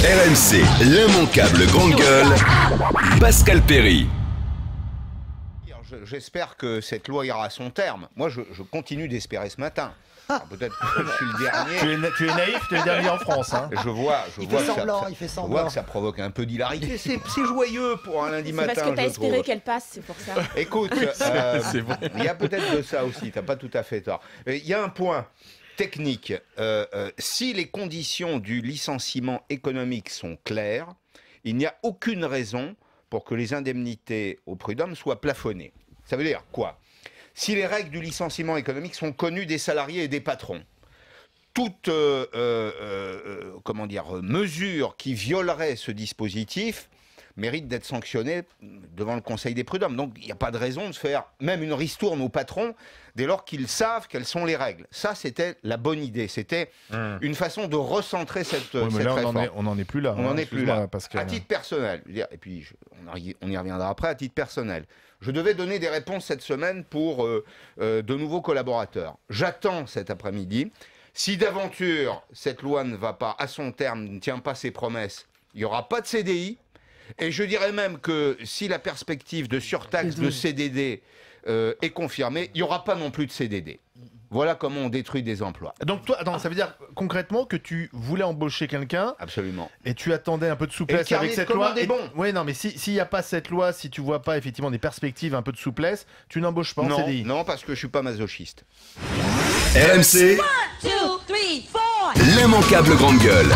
RMC, l'immanquable grande gueule, Pascal Perry. J'espère que cette loi ira à son terme. Moi, je continue d'espérer ce matin. Peut-être que je suis le dernier. Tu es naïf, tu es le dernier en France. Hein. Je vois il fait semblant. que ça provoque un peu d'hilarité. C'est joyeux pour un lundi matin. C'est parce que tu as espéré qu'elle passe, c'est pour ça. Écoute, il y a peut-être de ça aussi, tu n'as pas tout à fait tort. Il y a un point technique. Si les conditions du licenciement économique sont claires, il n'y a aucune raison pour que les indemnités au prud'homme soient plafonnées. Ça veut dire quoi ? Si les règles du licenciement économique sont connues des salariés et des patrons, toute mesure qui violerait ce dispositif mérite d'être sanctionnée devant le Conseil des prud'hommes. Donc il n'y a pas de raison de faire même une ristourne aux patrons dès lors qu'ils savent quelles sont les règles. Ça, c'était la bonne idée. C'était une façon de recentrer cette réforme. On n'en est plus là. On n'en est plus là. Pascal. À titre personnel, et puis on y reviendra après, à titre personnel, je devais donner des réponses cette semaine pour de nouveaux collaborateurs. J'attends cet après-midi. Si d'aventure, cette loi ne va pas à son terme, ne tient pas ses promesses, il n'y aura pas de CDI. Et je dirais même que si la perspective de surtaxe de CDD est confirmée, il n'y aura pas non plus de CDD. Voilà comment on détruit des emplois. Donc toi, ça veut dire concrètement que tu voulais embaucher quelqu'un. Absolument. Et tu attendais un peu de souplesse avec cette loi. Oui, non, mais s'il n'y a pas cette loi, si tu vois pas effectivement des perspectives, un peu de souplesse, tu n'embauches pas en CDI. Non, parce que je suis pas masochiste. RMC, l'immanquable grande gueule.